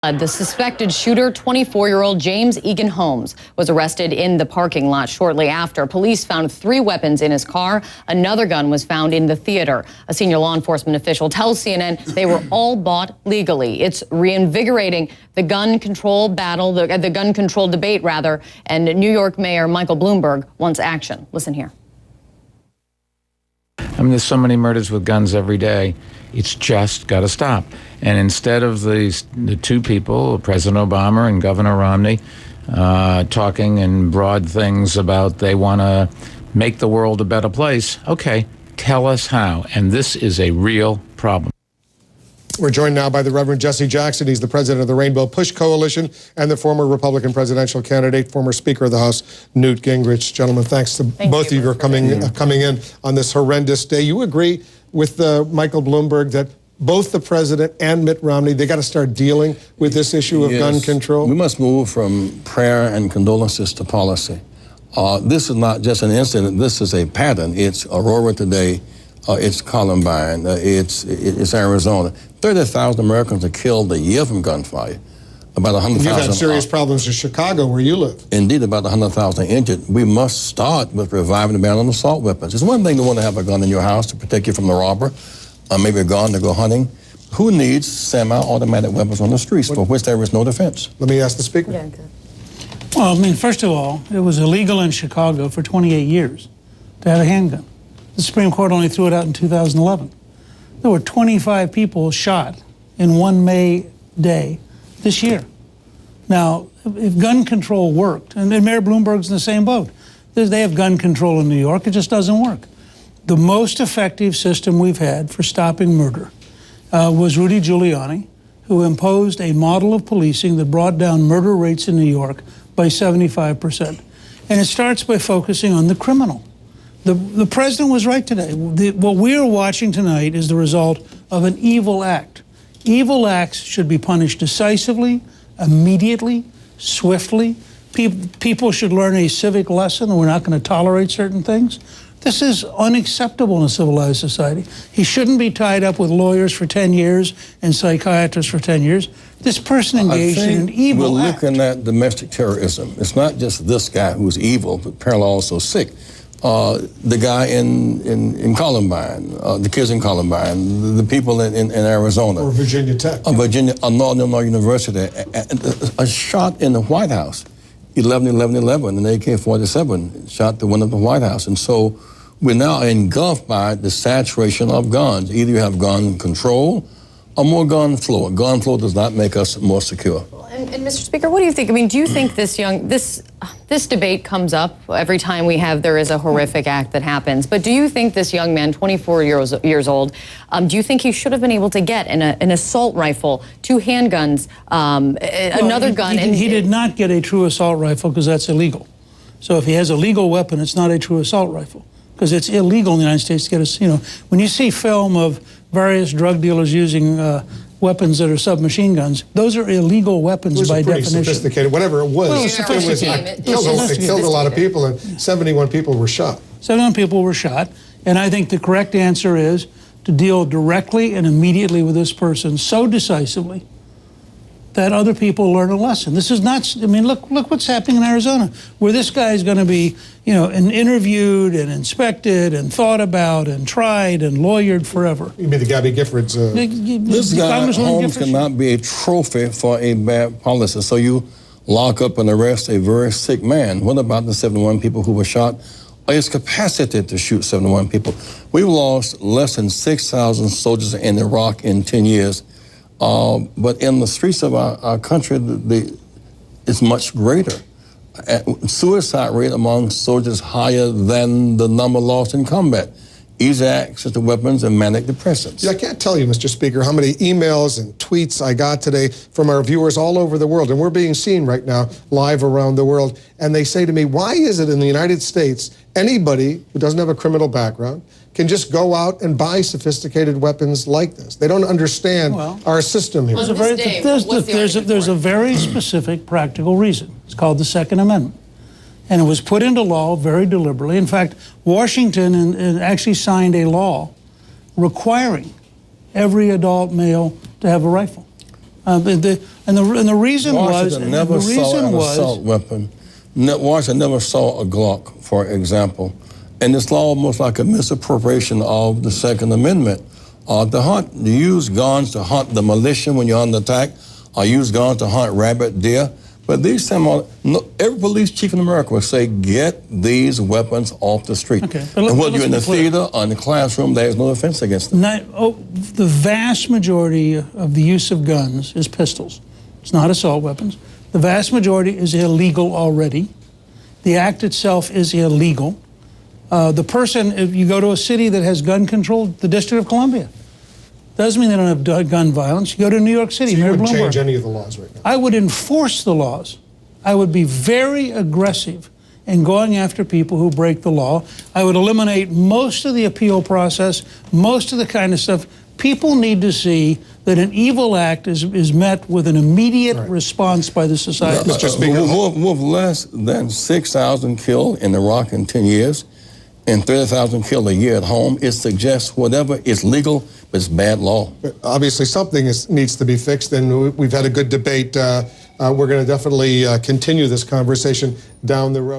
The suspected shooter, 24-year-old James Egan Holmes, was arrested in the parking lot shortly after. Police found 3 weapons in his car. Another gun was found in the theater. A senior law enforcement official tells CNN they were all bought legally. It's reinvigorating the gun control battle, the gun control debate, rather, and New York Mayor Michael Bloomberg wants action. Listen here. I mean, there's so many murders with guns every day. It's just got to stop. And instead of the 2 people, President Obama and Governor Romney, talking in broad things about they want to make the world a better place, okay, tell us how. And this is a real problem. We're joined now by the Reverend Jesse Jackson. He's the president of the Rainbow Push Coalition and the former Republican presidential candidate, former Speaker of the House, Newt Gingrich. Gentlemen, thanks to both of you for coming in on this horrendous day. You agree with Michael Bloomberg that both the president and Mitt Romney, they got to start dealing with this issue of gun control? We must move from prayer and condolences to policy. This is not just an incident. This is a pattern. It's Aurora today. It's Columbine. It's Arizona. 30,000 Americans are killed a year from gunfire. About 100,000. You've had serious problems in Chicago, where you live. Indeed, about 100,000 injured. We must start with reviving the ban on assault weapons. It's one thing to want to have a gun in your house to protect you from the robber, or maybe a gun to go hunting. Who needs semi-automatic weapons on the streets for which there is no defense? Let me ask the Speaker. Yeah, good. Well, I mean, first of all, it was illegal in Chicago for 28 years to have a handgun. The Supreme Court only threw it out in 2011. There were 25 people shot in one May day this year. Now, if gun control worked, and Mayor Bloomberg's in the same boat, they have gun control in New York, it just doesn't work. The most effective system we've had for stopping murder was Rudy Giuliani, who imposed a model of policing that brought down murder rates in New York by 75%. And it starts by focusing on the criminal. The president was right today. What we are watching tonight is the result of an evil act. Evil acts should be punished decisively, immediately, swiftly. People should learn a civic lesson that we're not going to tolerate certain things. This is unacceptable in a civilized society. He shouldn't be tied up with lawyers for 10 years and psychiatrists for 10 years. This person engaged in an evil act. We're looking at domestic terrorism. It's not just this guy who's evil, but apparently also sick. The guy in Columbine, the kids in Columbine, the people in Arizona. Or Virginia Tech. Northern Illinois University. A shot in the White House, 11/11/11, an AK-47 shot the one of the White House. And so we're now engulfed by the saturation of guns. Either you have gun control or more gun flow. Gun flow does not make us more secure. And Mr. Speaker, what do you think? I mean, do you think this debate comes up every time there is a horrific act that happens? But do you think this young man, 24 years old, do you think he should have been able to get an assault rifle, 2 handguns, another gun? He did not get a true assault rifle because that's illegal. So if he has a legal weapon, it's not a true assault rifle because it's illegal in the United States to get when you see film of various drug dealers using weapons that are submachine guns, those are illegal weapons by definition. Sophisticated, whatever it was. It killed a lot of people, and 71 people were shot. 71 people were shot, and I think the correct answer is to deal directly and immediately with this person so decisively that other people learn a lesson. This is not, I mean, look what's happening in Arizona, where this guy is going to be, interviewed and inspected and thought about and tried and lawyered forever. You mean the Gabby Giffords? This guy, Holmes, cannot be a trophy for a bad policy. So you lock up and arrest a very sick man. What about the 71 people who were shot? Or his capacity to shoot 71 people? We've lost less than 6,000 soldiers in Iraq in 10 years. But in the streets of our country, it's much greater. Suicide rate among soldiers higher than the number lost in combat. Easy access to weapons and manic depressants. Yeah, I can't tell you, Mr. Speaker, how many emails and tweets I got today from our viewers all over the world, and we're being seen right now live around the world, and they say to me, why is it in the United States anybody who doesn't have a criminal background can just go out and buy sophisticated weapons like this? They don't understand our system here. There's a very specific practical reason. It's called the Second Amendment. And it was put into law very deliberately. In fact, Washington actually signed a law requiring every adult male to have a rifle. And the reason was, Washington never saw an assault weapon. Washington never saw a Glock, for example. And it's almost like a misappropriation of the Second Amendment. To use guns to hunt the militia when you're under attack, or use guns to hunt rabbit, deer. But these every police chief in America will say, get these weapons off the street. Okay, and whether you're in the theater or in the classroom, there's no offense against them. The vast majority of the use of guns is pistols. It's not assault weapons. The vast majority is illegal already. The act itself is illegal. The person, if you go to a city that has gun control, the District of Columbia, doesn't mean they don't have gun violence. You go to New York City, So you Mayor wouldn't Bloomberg. change any of the laws right now? I would enforce the laws. I would be very aggressive in going after people who break the law. I would eliminate most of the appeal process, most of the kind of stuff. People need to see that an evil act is met with an immediate response by the society. Mr. Speaker. With less than 6,000 killed in Iraq in 10 years and 30,000 killed a year at home, it suggests whatever is legal, but it's bad law. Obviously, something needs to be fixed, and we've had a good debate. We're going to definitely continue this conversation down the road.